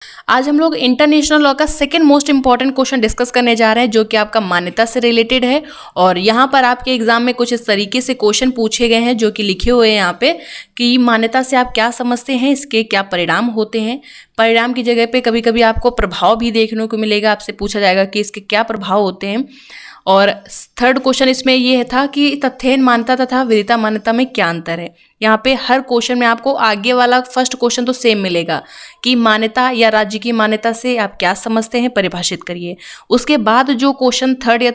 आज हम लोग इंटरनेशनल लॉ का second most important question discuss करने जा रहे हैं, जो कि आपका मान्यता से रिलेटेड है। और यहाँ पर आपके एग्जाम में कुछ इस तरीके से क्वेश्चन पूछे गए हैं, जो कि लिखे हुए हैं यहाँ पे कि मान्यता से आप क्या समझते हैं, इसके क्या परिणाम होते हैं। परिणाम की जगह पे कभी कभी आपको प्रभाव भी देखने को मिलेगा, आपसे पूछा जाएगा कि इसके क्या प्रभाव होते हैं। और थर्ड क्वेश्चन इसमें ये था कि तथ्यहीन मान्यता तथा विदिता मान्यता में क्या अंतर है। यहाँ पे हर क्वेश्चन में आपको आगे वाला फर्स्ट क्वेश्चन तो सेम मिलेगा कि मान्यता या राज्य की मान्यता से आप क्या समझते हैं, परिभाषित करिए। उसके बाद जो क्वेश्चन थर्ड या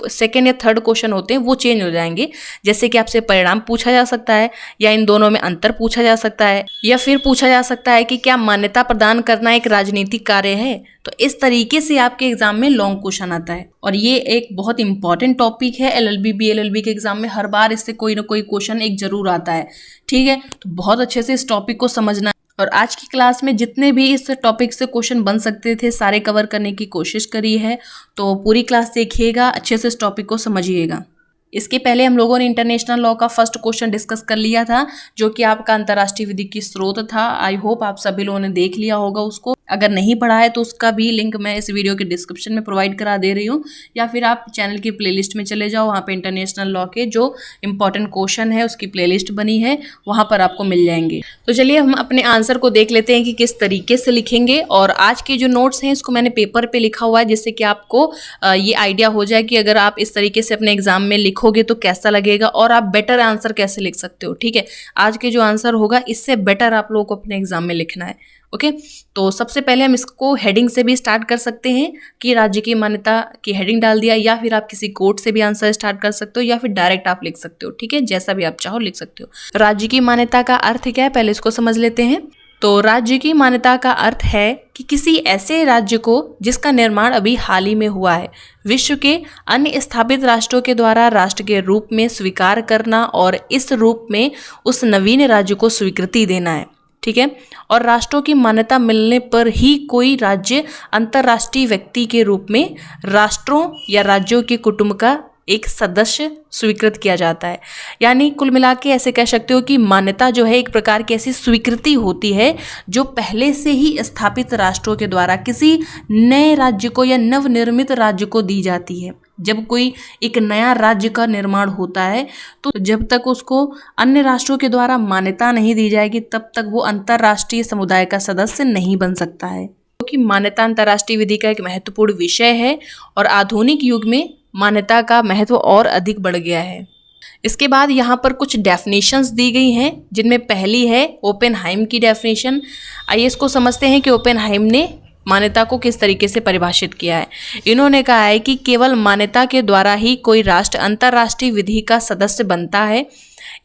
सेकेंड या थर्ड क्वेश्चन होते हैं वो चेंज हो जाएंगे। जैसे कि आपसे परिणाम पूछा जा सकता है, या इन दोनों में अंतर पूछा जा सकता है, या फिर पूछा जा सकता है कि क्या मान्यता प्रदान करना एक राजनीतिक कार्य है। तो इस तरीके से आपके एग्जाम में लॉन्ग क्वेश्चन आता है, और ये एक बहुत इंपॉर्टेंट टॉपिक है। एलएलबी बीएलएलबी के एग्जाम में हर बार इससे कोई ना कोई क्वेश्चन एक जरूर आता है। ठीक है, तो बहुत अच्छे से इस टॉपिक को समझना है। और आज की क्लास में जितने भी इस टॉपिक से क्वेश्चन बन सकते थे सारे कवर करने की कोशिश करी है, तो पूरी क्लास देखिएगा, अच्छे से इस टॉपिक को समझिएगा। इसके पहले हम लोगों ने इंटरनेशनल लॉ का फर्स्ट क्वेश्चन डिस्कस कर लिया था, जो कि आपका अंतर्राष्ट्रीय विधि की स्रोत था। आई होप आप सभी लोगों ने देख लिया होगा उसको। अगर नहीं पढ़ा है तो उसका भी लिंक मैं इस वीडियो के डिस्क्रिप्शन में प्रोवाइड करा दे रही हूँ, या फिर आप चैनल की प्लेलिस्ट में चले जाओ, वहाँ पे इंटरनेशनल लॉ के जो इंपॉर्टेंट क्वेश्चन है उसकी प्लेलिस्ट बनी है, वहाँ पर आपको मिल जाएंगे। तो चलिए हम अपने आंसर को देख लेते हैं कि किस तरीके से लिखेंगे। और आज के जो नोट्स हैं इसको मैंने पेपर पे लिखा हुआ है, जिससे कि आपको ये आइडिया हो जाए कि अगर आप इस तरीके से अपने एग्जाम में लिखोगे तो कैसा लगेगा, और आप बेटर आंसर कैसे लिख सकते हो। ठीक है, आज के जो आंसर होगा इससे बेटर आप लोगों को अपने एग्जाम में लिखना है। ओके, तो सबसे पहले हम इसको हेडिंग से भी स्टार्ट कर सकते हैं कि राज्य की मान्यता की हेडिंग डाल दिया, या फिर आप किसी कोट से भी आंसर स्टार्ट कर सकते हो, या फिर डायरेक्ट आप लिख सकते हो। ठीक है, जैसा भी आप चाहो लिख सकते हो। राज्य की मान्यता का अर्थ क्या है, पहले इसको समझ लेते हैं। तो राज्य की मान्यता का अर्थ है कि किसी ऐसे राज्य को जिसका निर्माण अभी हाल ही में हुआ है, विश्व के अन्य स्थापित राष्ट्रों के द्वारा राष्ट्र के रूप में स्वीकार करना, और इस रूप में उस नवीन राज्य को स्वीकृति देना है। ठीक है, और राष्ट्रों की मान्यता मिलने पर ही कोई राज्य अंतर्राष्ट्रीय व्यक्ति के रूप में राष्ट्रों या राज्यों के कुटुंब का एक सदस्य स्वीकृत किया जाता है। यानी कुल मिला के ऐसे कह सकते हो कि मान्यता जो है एक प्रकार की ऐसी स्वीकृति होती है जो पहले से ही स्थापित राष्ट्रों के द्वारा किसी नए राज्य को या नवनिर्मित राज्य को दी जाती है। जब कोई एक नया राज्य का निर्माण होता है तो जब तक उसको अन्य राष्ट्रों के द्वारा मान्यता नहीं दी जाएगी तब तक वो अंतर्राष्ट्रीय समुदाय का सदस्य नहीं बन सकता है। क्योंकि मान्यता अंतर्राष्ट्रीय विधि का एक महत्वपूर्ण विषय है, और आधुनिक युग में मान्यता का महत्व और अधिक बढ़ गया है। इसके बाद यहाँ पर कुछ डेफिनेशंस दी गई हैं, जिनमें पहली है ओपेनहाइम की डेफिनेशन। आइए इसको समझते हैं कि ओपेनहाइम ने मान्यता को किस तरीके से परिभाषित किया है। इन्होंने कहा है कि केवल मान्यता के द्वारा ही कोई राष्ट्र अंतर्राष्ट्रीय विधि का सदस्य बनता है।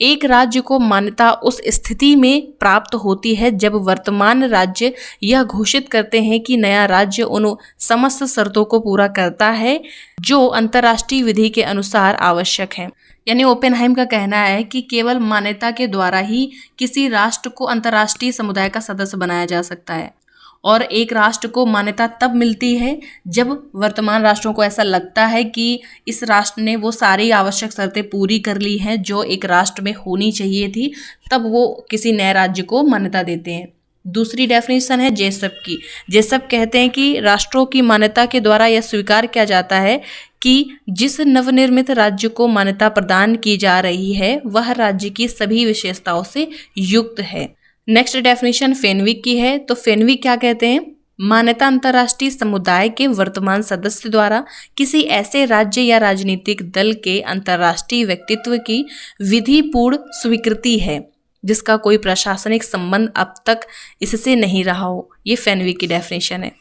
एक राज्य को मान्यता उस स्थिति में प्राप्त होती है जब वर्तमान राज्य यह घोषित करते हैं कि नया राज्य उन समस्त शर्तों को पूरा करता है जो अंतर्राष्ट्रीय विधि के अनुसार आवश्यक है। यानी ओपेनहाइम का कहना है कि केवल मान्यता के द्वारा ही किसी राष्ट्र को अंतर्राष्ट्रीय समुदाय का सदस्य बनाया जा सकता है, और एक राष्ट्र को मान्यता तब मिलती है जब वर्तमान राष्ट्रों को ऐसा लगता है कि इस राष्ट्र ने वो सारी आवश्यक शर्तें पूरी कर ली हैं जो एक राष्ट्र में होनी चाहिए थी, तब वो किसी नए राज्य को मान्यता देते हैं। दूसरी डेफिनेशन है जेसप की। जेसप कहते हैं कि राष्ट्रों की मान्यता के द्वारा यह स्वीकार किया जाता है कि जिस नवनिर्मित राज्य को मान्यता प्रदान की जा रही है वह राज्य की सभी विशेषताओं से युक्त है। नेक्स्ट डेफिनेशन फेनविक की है। तो फेनविक क्या कहते हैं, मान्यता अंतर्राष्ट्रीय समुदाय के वर्तमान सदस्य द्वारा किसी ऐसे राज्य या राजनीतिक दल के अंतर्राष्ट्रीय व्यक्तित्व की विधिपूर्ण स्वीकृति है जिसका कोई प्रशासनिक संबंध अब तक इससे नहीं रहा हो। ये फेनविक की डेफिनेशन है।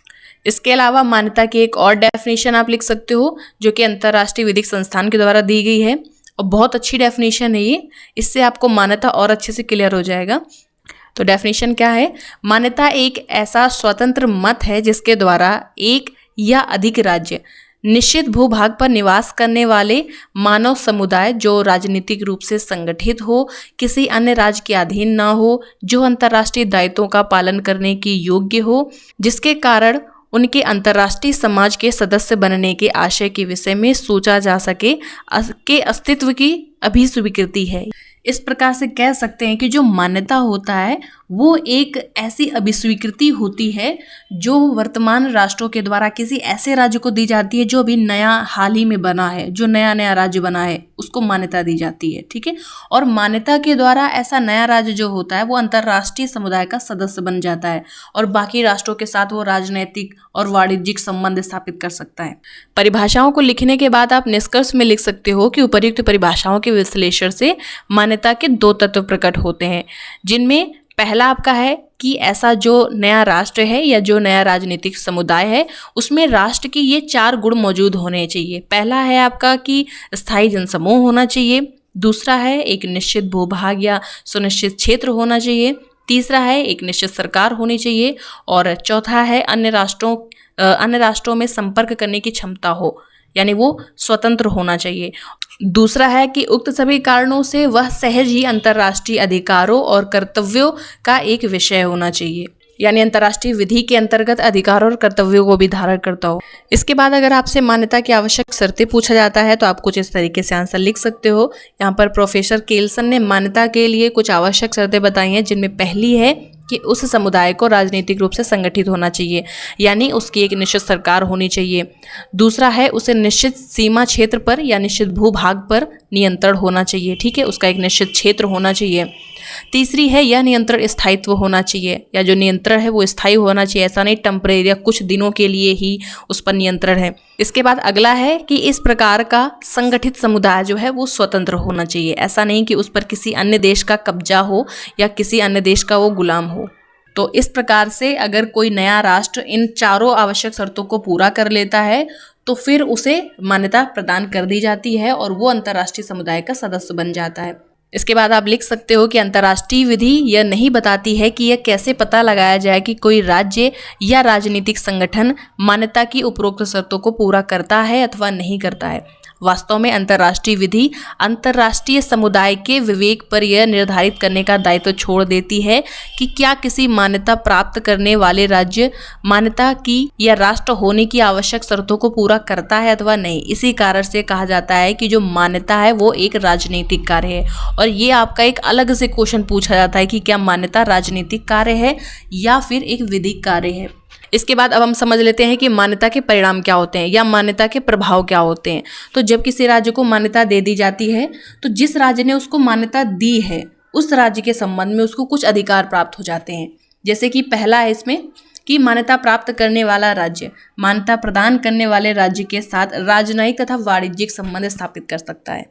इसके अलावा मान्यता की एक और डेफिनेशन आप लिख सकते हो, जो कि अंतर्राष्ट्रीय विधिक संस्थान के द्वारा दी गई है, और बहुत अच्छी डेफिनेशन है ये। इससे आपको मान्यता और अच्छे से क्लियर हो जाएगा। तो डेफिनेशन क्या है, मान्यता एक ऐसा स्वतंत्र मत है जिसके द्वारा एक या अधिक राज्य निश्चित भूभाग पर निवास करने वाले मानव समुदाय जो राजनीतिक रूप से संगठित हो, किसी अन्य राज्य के अधीन ना हो, जो अंतर्राष्ट्रीय दायित्वों का पालन करने की योग्य हो, जिसके कारण उनके अंतर्राष्ट्रीय समाज के सदस्य बनने के आशय के विषय में सोचा जा सके, के अस्तित्व की अभिस्वीकृति है। इस प्रकार से कह सकते हैं कि जो मान्यता होता है वो एक ऐसी अभिस्वीकृति होती है जो वर्तमान राष्ट्रों के द्वारा किसी ऐसे राज्य को दी जाती है जो अभी नया हाल ही में बना है, जो नया नया राज्य बना है, उसको मान्यता दी जाती है। ठीक है, और मान्यता के द्वारा ऐसा नया राज्य जो होता है वो अंतर्राष्ट्रीय समुदाय का सदस्य बन जाता है और बाकी राष्ट्रों के साथ वो राजनैतिक और वाणिज्यिक संबंध स्थापित कर सकता है। परिभाषाओं को लिखने के बाद आप निष्कर्ष में लिख सकते हो कि उपर्युक्त परिभाषाओं के विश्लेषण से मान्यता के दो तत्व प्रकट होते हैं, जिनमें पहला आपका है कि ऐसा जो नया राष्ट्र है या जो नया राजनीतिक समुदाय है उसमें राष्ट्र की ये 4 गुण मौजूद होने चाहिए। पहला है आपका कि स्थायी जनसमूह होना चाहिए, दूसरा है एक निश्चित भूभाग या सुनिश्चित क्षेत्र होना चाहिए, तीसरा है एक निश्चित सरकार होनी चाहिए और चौथा है अन्य राष्ट्रों में संपर्क करने की क्षमता हो, यानी वो स्वतंत्र होना चाहिए। दूसरा है कि उक्त सभी कारणों से वह सहज ही अंतर्राष्ट्रीय अधिकारों और कर्तव्यों का एक विषय होना चाहिए, यानी अंतर्राष्ट्रीय विधि के अंतर्गत अधिकारों और कर्तव्यों को भी धारण करता हो। इसके बाद अगर आपसे मान्यता की आवश्यक शर्तें पूछा जाता है तो आप कुछ इस तरीके से आंसर लिख सकते हो। यहाँ पर प्रोफेसर केल्सन ने मान्यता के लिए कुछ आवश्यक शर्तें बताई हैं, जिनमें पहली है कि उस समुदाय को राजनीतिक रूप से संगठित होना चाहिए, यानी उसकी एक निश्चित सरकार होनी चाहिए। दूसरा है उसे निश्चित सीमा क्षेत्र पर या निश्चित भूभाग पर नियंत्रण होना चाहिए। ठीक है, उसका एक निश्चित क्षेत्र होना चाहिए। तीसरी है यह नियंत्रण स्थायित्व होना चाहिए, या जो नियंत्रण है वो स्थायी होना चाहिए, ऐसा नहीं टेम्परेरी या कुछ दिनों के लिए ही उस पर नियंत्रण है। इसके बाद अगला है कि इस प्रकार का संगठित समुदाय जो है वो स्वतंत्र होना चाहिए, ऐसा नहीं कि उस पर किसी अन्य देश का कब्जा हो या किसी अन्य देश का वो गुलाम हो। तो इस प्रकार से अगर कोई नया राष्ट्र इन चारों आवश्यक शर्तों को पूरा कर लेता है तो फिर उसे मान्यता प्रदान कर दी जाती है और वो अंतर्राष्ट्रीय समुदाय का सदस्य बन जाता है। इसके बाद आप लिख सकते हो कि अंतर्राष्ट्रीय विधि यह नहीं बताती है कि यह कैसे पता लगाया जाए कि कोई राज्य या राजनीतिक संगठन मान्यता की उपरोक्त शर्तों को पूरा करता है अथवा नहीं करता है। वास्तव में अंतर्राष्ट्रीय विधि अंतर्राष्ट्रीय समुदाय के विवेक पर यह निर्धारित करने का दायित्व छोड़ देती है कि क्या किसी मान्यता प्राप्त करने वाले राज्य मान्यता की या राष्ट्र होने की आवश्यक शर्तों को पूरा करता है अथवा नहीं। इसी कारण से कहा जाता है कि जो मान्यता है वो एक राजनीतिक कार्य है, और ये आपका एक अलग से क्वेश्चन पूछा जाता है कि क्या मान्यता राजनीतिक कार्य है या फिर एक विधिक कार्य है। इसके बाद अब हम समझ लेते हैं कि मान्यता के परिणाम क्या होते हैं या मान्यता के प्रभाव क्या होते हैं। तो जब किसी राज्य को मान्यता दे दी जाती है तो जिस राज्य ने उसको मान्यता दी है उस राज्य के संबंध में उसको कुछ अधिकार प्राप्त हो जाते हैं। जैसे कि पहला है इसमें कि मान्यता प्राप्त करने वाला राज्य मान्यता प्रदान करने वाले राज्य के साथ राजनयिक तथा वाणिज्यिक संबंध स्थापित कर सकता है।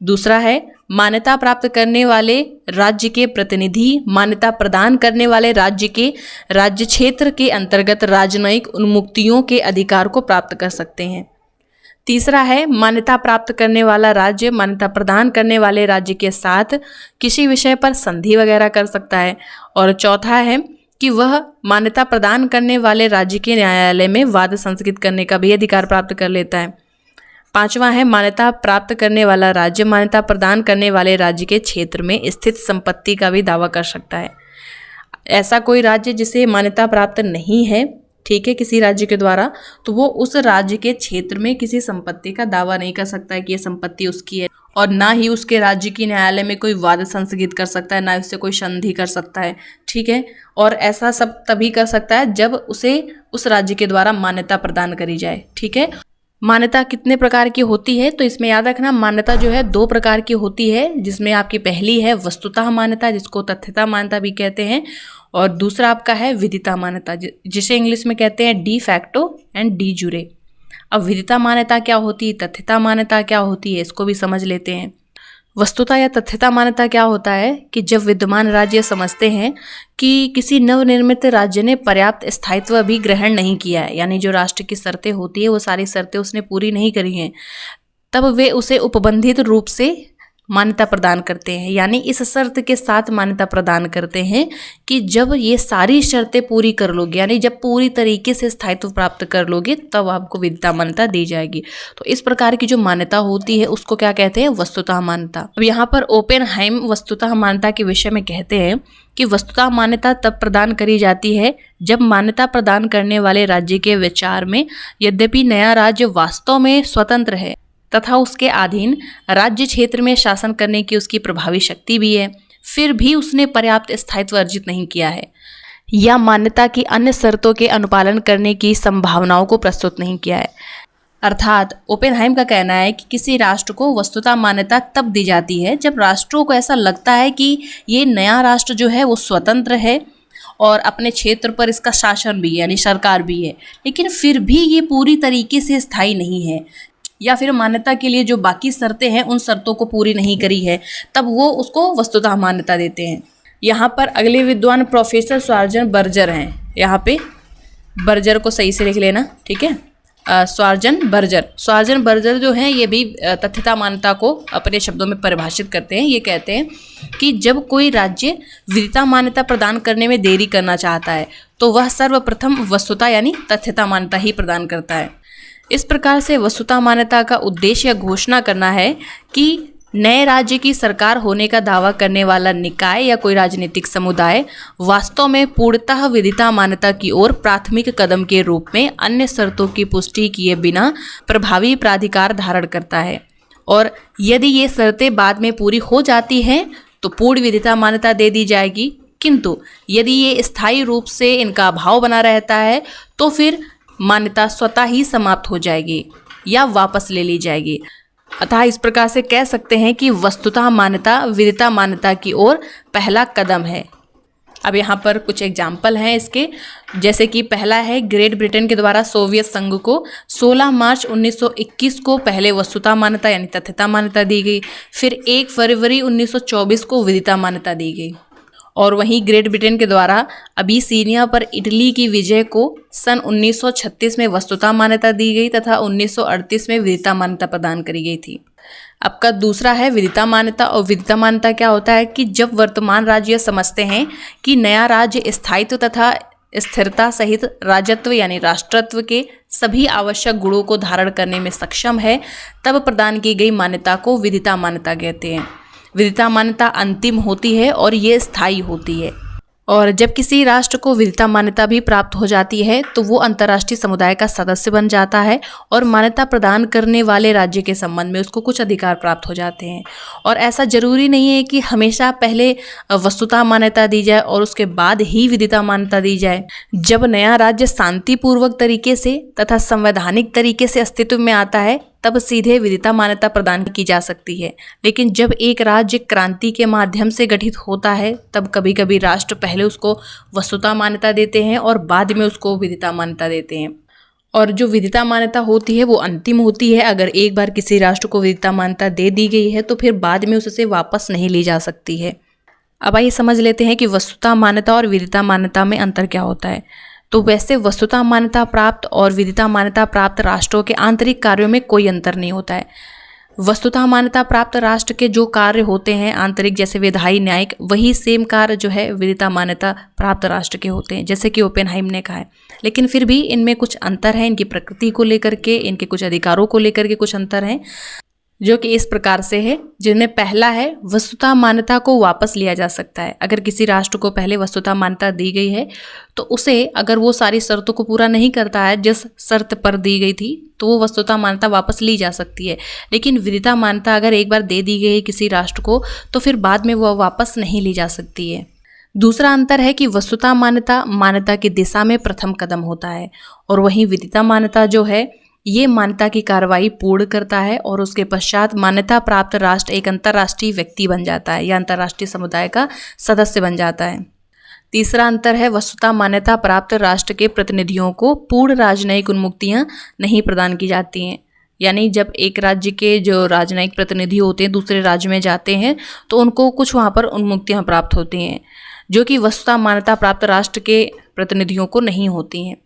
दूसरा है मान्यता प्राप्त करने वाले राज्य के प्रतिनिधि मान्यता प्रदान करने वाले राज्य के राज्य क्षेत्र के अंतर्गत राजनयिक उन्मुक्तियों के अधिकार को प्राप्त कर सकते हैं। तीसरा है मान्यता प्राप्त करने वाला राज्य मान्यता प्रदान करने वाले राज्य के साथ किसी विषय पर संधि वगैरह कर सकता है। और चौथा है कि वह मान्यता प्रदान करने वाले राज्य के न्यायालय में वाद संस्कृत करने का भी अधिकार प्राप्त कर लेता है। पांचवा है मान्यता प्राप्त करने वाला राज्य मान्यता प्रदान करने वाले राज्य के क्षेत्र में स्थित संपत्ति का भी दावा कर सकता है। ऐसा कोई राज्य जिसे मान्यता प्राप्त नहीं है, ठीक है, किसी राज्य के द्वारा, तो वो उस राज्य के क्षेत्र में किसी संपत्ति का दावा नहीं कर सकता है कि ये संपत्ति उसकी है, और ना ही उसके राज्य की न्यायालय में कोई वाद संस्कृत कर सकता है, ना उससे कोई संधि कर सकता है। ठीक है, और ऐसा सब तभी कर सकता है जब उसे उस राज्य के द्वारा मान्यता प्रदान करी जाए। ठीक है, मान्यता कितने प्रकार की होती है तो इसमें याद रखना मान्यता जो है 2 प्रकार की होती है, जिसमें आपकी पहली है वस्तुतः मान्यता जिसको तथ्यता मान्यता भी कहते हैं, और दूसरा आपका है विदिता मान्यता जिसे इंग्लिश में कहते हैं डी फैक्टो एंड डी जुरे। अब विदिता मान्यता क्या होती है, तथ्यता मान्यता क्या होती है, इसको भी समझ लेते हैं। वस्तुतः या तथ्यता मान्यता क्या होता है कि जब विद्यमान राज्य समझते हैं कि किसी नवनिर्मित राज्य ने पर्याप्त स्थायित्व अभी ग्रहण नहीं किया है, यानी जो राष्ट्र की शर्तें होती है वो सारी शर्तें उसने पूरी नहीं करी हैं, तब वे उसे उपबंधित रूप से मान्यता प्रदान करते हैं। यानी इस शर्त के साथ मान्यता प्रदान करते हैं कि जब ये सारी शर्तें पूरी कर लोगे, यानी जब पूरी तरीके से स्थायित्व प्राप्त कर लोगे, तब आपको विदिता मान्यता दी जाएगी। तो इस प्रकार की जो मान्यता होती है उसको क्या कहते हैं, वस्तुतः मान्यता। अब यहाँ पर ओपेनहाइम वस्तुतः मान्यता के विषय में कहते हैं कि वस्तुतः मान्यता तब प्रदान करी जाती है जब मान्यता प्रदान करने वाले राज्य के विचार में यद्यपि नया राज्य वास्तव में स्वतंत्र है, तथा उसके अधीन राज्य क्षेत्र में शासन करने की उसकी प्रभावी शक्ति भी है, फिर भी उसने पर्याप्त स्थायित्व अर्जित नहीं किया है या मान्यता की अन्य शर्तों के अनुपालन करने की संभावनाओं को प्रस्तुत नहीं किया है। अर्थात ओपेनहाइम का कहना है कि किसी राष्ट्र को वस्तुतः मान्यता तब दी जाती है जब राष्ट्रों को ऐसा लगता है कि ये नया राष्ट्र जो है वो स्वतंत्र है और अपने क्षेत्र पर इसका शासन भी है यानी सरकार भी है, लेकिन फिर भी ये पूरी तरीके से स्थायी नहीं है या फिर मान्यता के लिए जो बाकी शर्तें हैं उन शर्तों को पूरी नहीं करी है, तब वो उसको वस्तुतः मान्यता देते हैं। यहाँ पर अगले विद्वान प्रोफेसर स्वार्जन बर्जर हैं। यहाँ पे बर्जर को सही से लिख लेना, ठीक है। स्वार्जन बर्जर जो हैं ये भी तथ्यता मान्यता को अपने शब्दों में परिभाषित करते हैं। ये कहते हैं कि जब कोई राज्य विदिता मान्यता प्रदान करने में देरी करना चाहता है तो वह सर्वप्रथम वस्तुता यानी तथ्यता मान्यता ही प्रदान करता है। इस प्रकार से वस्तुता मान्यता का उद्देश्य घोषणा करना है कि नए राज्य की सरकार होने का दावा करने वाला निकाय या कोई राजनीतिक समुदाय वास्तव में पूर्णतः विदिता मान्यता की ओर प्राथमिक कदम के रूप में अन्य शर्तों की पुष्टि किए बिना प्रभावी प्राधिकार धारण करता है, और यदि ये शर्तें बाद में पूरी हो जाती हैं तो पूर्ण विदिता मान्यता दे दी जाएगी, किंतु यदि ये स्थायी रूप से इनका अभाव बना रहता है तो फिर मान्यता स्वतः ही समाप्त हो जाएगी या वापस ले ली जाएगी। अतः इस प्रकार से कह सकते हैं कि वस्तुतः मान्यता विदिता मान्यता की ओर पहला कदम है। अब यहाँ पर कुछ एग्जाम्पल हैं इसके, जैसे कि पहला है ग्रेट ब्रिटेन के द्वारा सोवियत संघ को 16 मार्च 1921 को पहले वस्तुतः मान्यता यानी तथ्यता मान्यता दी गई, फिर 1 फरवरी 1924 को विदिता मान्यता दी गई। और वहीं ग्रेट ब्रिटेन के द्वारा अबिसिनिया पर इटली की विजय को सन 1936 में वस्तुतः मान्यता दी गई तथा 1938 में विदिता मान्यता प्रदान करी गई थी। अब का दूसरा है विदिता मान्यता। और विदिता मान्यता क्या होता है कि जब वर्तमान राज्य समझते हैं कि नया राज्य स्थायित्व तथा स्थिरता सहित राजत्व यानी राष्ट्रत्व के सभी आवश्यक गुणों को धारण करने में सक्षम है, तब प्रदान की गई मान्यता को विदिता मान्यता कहते हैं। विदिता मान्यता अंतिम होती है और ये स्थायी होती है। और जब किसी राष्ट्र को विदिता मान्यता भी प्राप्त हो जाती है तो वो अंतर्राष्ट्रीय समुदाय का सदस्य बन जाता है और मान्यता प्रदान करने वाले राज्य के संबंध में उसको कुछ अधिकार प्राप्त हो जाते हैं। और ऐसा जरूरी नहीं है कि हमेशा पहले वस्तुतः मान्यता दी जाए और उसके बाद ही विदिता मान्यता दी जाए। जब नया राज्य शांतिपूर्वक तरीके से तथा संवैधानिक तरीके से अस्तित्व में आता है तब सीधे विदिता मान्यता प्रदान की जा सकती है, लेकिन जब एक राज्य क्रांति के माध्यम से गठित होता है तब कभी कभी राष्ट्र पहले उसको वस्तुतः मान्यता देते हैं और बाद में उसको विदिता मान्यता देते हैं। और जो विदिता मान्यता होती है वो अंतिम होती है। अगर एक बार किसी राष्ट्र को विदिता मान्यता दे दी गई है तो फिर बाद में उससे वापस नहीं ली जा सकती है। अब आइए समझ लेते हैं कि वस्तुतः मान्यता और विदिता मान्यता में अंतर क्या होता है। तो वैसे वस्तुतः मान्यता प्राप्त और विदिता मान्यता प्राप्त राष्ट्रों के आंतरिक कार्यों में कोई अंतर नहीं होता है। वस्तुतः मान्यता प्राप्त राष्ट्र के जो कार्य होते हैं आंतरिक, जैसे विधायी न्यायिक, वही सेम कार्य जो है विदिता मान्यता प्राप्त राष्ट्र के होते हैं, जैसे कि ओपेनहाइम ने कहा है। लेकिन फिर भी इनमें कुछ अंतर है, इनकी प्रकृति को लेकर के, इनके कुछ अधिकारों को लेकर के कुछ अंतर हैं, जो कि इस प्रकार से है। जिनमें पहला है वस्तुतः मान्यता को वापस लिया जा सकता है। अगर किसी राष्ट्र को पहले वस्तुतः मान्यता दी गई है तो उसे अगर वो सारी शर्तों को पूरा नहीं करता है जिस शर्त पर दी गई थी तो वो वस्तुतः मान्यता वापस ली जा सकती है। लेकिन विदिता मान्यता अगर एक बार दे दी गई है किसी राष्ट्र को तो फिर बाद में वह वापस नहीं ली जा सकती है। दूसरा अंतर है कि वस्तुतः मान्यता मान्यता की दिशा में प्रथम कदम होता है और वहीं विदिता मान्यता जो है ये मान्यता की कार्रवाई पूर्ण करता है और उसके पश्चात मान्यता प्राप्त राष्ट्र एक अंतर्राष्ट्रीय व्यक्ति बन जाता है या अंतर्राष्ट्रीय समुदाय का सदस्य बन जाता है। तीसरा अंतर है वस्तुतः मान्यता प्राप्त राष्ट्र के प्रतिनिधियों को पूर्ण राजनयिक उन्मुक्तियां नहीं प्रदान की जाती हैं। यानी जब एक राज्य के जो राजनयिक प्रतिनिधि होते हैं दूसरे राज्य में जाते हैं तो उनको कुछ वहाँ पर उन्मुक्तियाँ प्राप्त होती हैं, जो कि वस्तुतः मान्यता प्राप्त राष्ट्र के प्रतिनिधियों को नहीं होती हैं।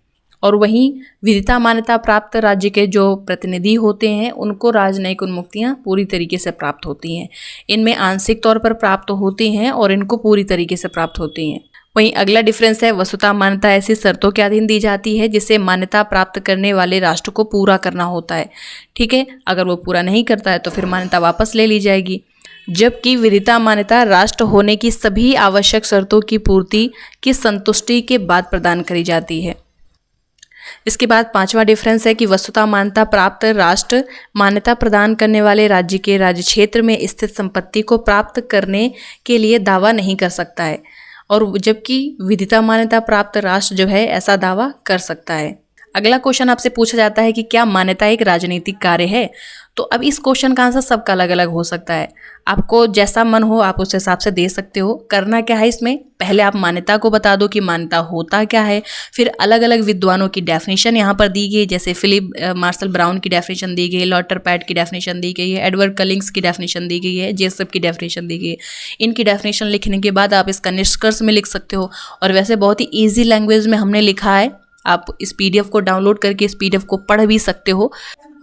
और वहीं विदिता मान्यता प्राप्त राज्य के जो प्रतिनिधि होते हैं उनको राजनयिक उन्मुक्तियाँ पूरी तरीके से प्राप्त होती हैं। इनमें आंशिक तौर पर प्राप्त होती हैं और इनको पूरी तरीके से प्राप्त होती हैं। वहीं अगला डिफरेंस है वस्तुतः मान्यता ऐसी शर्तों के अधीन दी जाती है जिसे मान्यता प्राप्त करने वाले राष्ट्र को पूरा करना होता है। ठीक है, अगर वो पूरा नहीं करता है तो फिर मान्यता वापस ले ली जाएगी। जबकि विदिता मान्यता राष्ट्र होने की सभी आवश्यक शर्तों की पूर्ति की संतुष्टि के बाद प्रदान करी जाती है। इसके बाद 5वां डिफरेंस है कि वस्तुतः मान्यता प्राप्त राष्ट्र मान्यता प्रदान करने वाले राज्य के राज्य क्षेत्र में स्थित संपत्ति को प्राप्त करने के लिए दावा नहीं कर सकता है, और जबकि विदिता मान्यता प्राप्त राष्ट्र जो है ऐसा दावा कर सकता है। अगला क्वेश्चन आपसे पूछा जाता है कि क्या मान्यता एक राजनीतिक कार्य है। तो अब इस क्वेश्चन का आंसर सबका अलग अलग हो सकता है, आपको जैसा मन हो आप उस हिसाब से दे सकते हो। करना क्या है इसमें, पहले आप मान्यता को बता दो कि मान्यता होता क्या है, फिर अलग अलग विद्वानों की डेफिनेशन यहाँ पर दी गई, जैसे फिलिप मार्शल ब्राउन की डेफिनेशन दी गई, लॉटर पैट की डेफिनेशन दी गई है, एडवर्ड कलिंग्स की डेफिनेशन दी गई है, जेसप की डेफिनेशन दी गई है। इनकी डेफिनेशन लिखने के बाद आप इसका निष्कर्ष में लिख सकते हो, और वैसे बहुत ही ईजी लैंग्वेज में हमने लिखा है। आप इस पीडीएफ को डाउनलोड करके इस पीडीएफ को पढ़ भी सकते हो,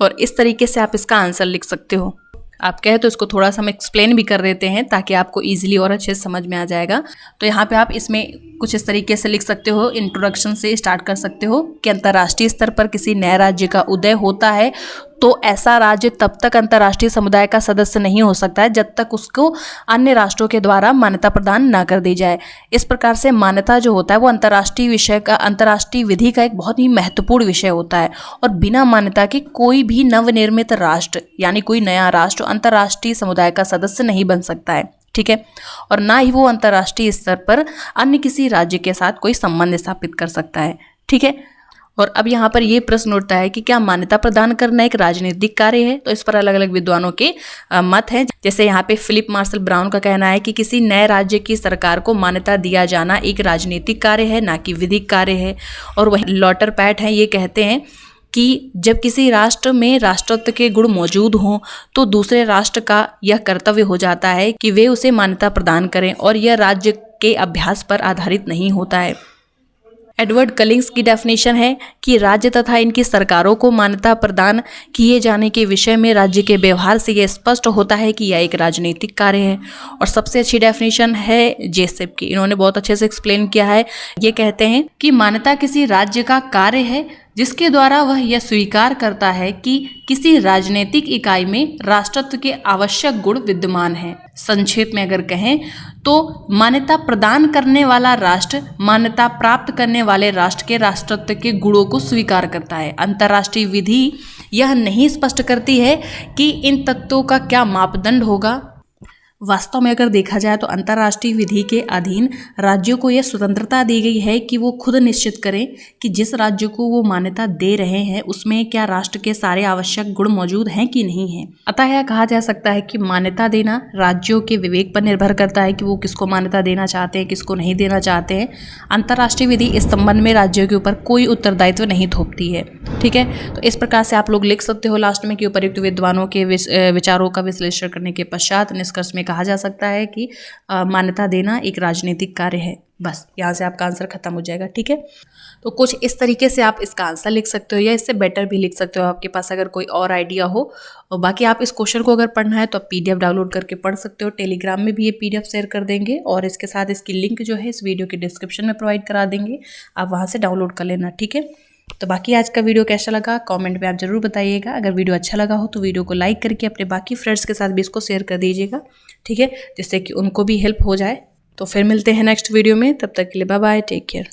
और इस तरीके से आप इसका आंसर लिख सकते हो। आप कहे तो इसको थोड़ा सा हम एक्सप्लेन भी कर देते हैं ताकि आपको इजीली और अच्छे से समझ में आ जाएगा। तो यहाँ पे आप इसमें कुछ इस तरीके से लिख सकते हो, इंट्रोडक्शन से स्टार्ट कर सकते हो कि अंतर्राष्ट्रीय स्तर पर किसी नए राज्य का उदय होता है तो ऐसा राज्य तब तक अंतर्राष्ट्रीय समुदाय का सदस्य नहीं हो सकता है जब तक उसको अन्य राष्ट्रों के द्वारा मान्यता प्रदान ना कर दी जाए। इस प्रकार से मान्यता जो होता है वो अंतर्राष्ट्रीय विधि का एक बहुत ही महत्वपूर्ण विषय होता है, और बिना मान्यता के कोई भी नवनिर्मित राष्ट्र यानी कोई नया राष्ट्र अंतर्राष्ट्रीय समुदाय का सदस्य नहीं बन सकता है। ठीक है, और ना ही वो अंतर्राष्ट्रीय स्तर पर अन्य किसी राज्य के साथ कोई संबंध स्थापित कर सकता है। ठीक है, और अब यहाँ पर ये प्रश्न उठता है कि क्या मान्यता प्रदान करना एक राजनीतिक कार्य है। तो इस पर अलग अलग विद्वानों के मत हैं। जैसे यहाँ पे फिलिप मार्शल ब्राउन का कहना है कि किसी नए राज्य की सरकार को मान्यता दिया जाना एक राजनीतिक कार्य है, ना कि विधिक कार्य है। और वही लॉटर पैट हैं, ये कहते हैं कि जब किसी राष्ट्र में राष्ट्रत्व के गुण मौजूद हों तो दूसरे राष्ट्र का यह कर्तव्य हो जाता है कि वे उसे मान्यता प्रदान करें, और यह राज्य के अभ्यास पर आधारित नहीं होता है। एडवर्ड कलिंग्स की डेफिनेशन है कि राज्य तथा इनकी सरकारों को मान्यता प्रदान किए जाने के विषय में राज्य के व्यवहार से यह स्पष्ट होता है कि यह एक राजनीतिक कार्य है। और सबसे अच्छी डेफिनेशन है जेसेप की, इन्होंने बहुत अच्छे से एक्सप्लेन किया है। ये कहते हैं कि मान्यता किसी राज्य का कार्य है जिसके द्वारा वह यह स्वीकार करता है कि किसी राजनीतिक इकाई में राष्ट्रत्व के आवश्यक गुण विद्यमान हैं। संक्षेप में अगर कहें तो मान्यता प्रदान करने वाला राष्ट्र मान्यता प्राप्त करने वाले राष्ट्र के राष्ट्रत्व के गुणों को स्वीकार करता है। अंतर्राष्ट्रीय विधि यह नहीं स्पष्ट करती है कि इन तत्वों का क्या मापदंड होगा। वास्तव में अगर देखा जाए तो अंतर्राष्ट्रीय विधि के अधीन राज्यों को यह स्वतंत्रता दी गई है कि वो खुद निश्चित करें कि जिस राज्य को वो मान्यता दे रहे हैं उसमें क्या राष्ट्र के सारे आवश्यक गुण मौजूद हैं कि नहीं हैं। अतः यह कहा जा सकता है कि मान्यता देना राज्यों के विवेक पर निर्भर करता है कि वो किसको मान्यता देना चाहते हैं, किसको नहीं देना चाहते हैं। अंतर्राष्ट्रीय विधि इस संबंध में राज्यों के ऊपर कोई उत्तरदायित्व नहीं थोपती है। ठीक है, तो इस प्रकार से आप लोग लिख सकते हो लास्ट में कि उपर्युक्त विद्वानों के विचारों का विश्लेषण करने के पश्चात निष्कर्ष में कहा जा सकता है कि मान्यता देना एक राजनीतिक कार्य है। बस यहाँ से आपका आंसर खत्म हो जाएगा। ठीक है, तो कुछ इस तरीके से आप इसका आंसर लिख सकते हो, या इससे बेटर भी लिख सकते हो आपके पास अगर कोई और आइडिया हो। और बाकी आप इस क्वेश्चन को अगर पढ़ना है तो आप पीडीएफ डाउनलोड करके पढ़ सकते हो। टेलीग्राम में भी ये पीडीएफ शेयर कर देंगे, और इसके साथ इसकी लिंक जो है इस वीडियो के डिस्क्रिप्शन में प्रोवाइड करा देंगे, आप वहाँ से डाउनलोड कर लेना। ठीक है, तो बाकी आज का वीडियो कैसा लगा कमेंट में आप जरूर बताइएगा। अगर वीडियो अच्छा लगा हो तो वीडियो को लाइक करके अपने बाकी फ्रेंड्स के साथ भी इसको शेयर कर दीजिएगा। ठीक है, जिससे कि उनको भी हेल्प हो जाए। तो फिर मिलते हैं नेक्स्ट वीडियो में, तब तक के लिए बाय बाय, टेक केयर।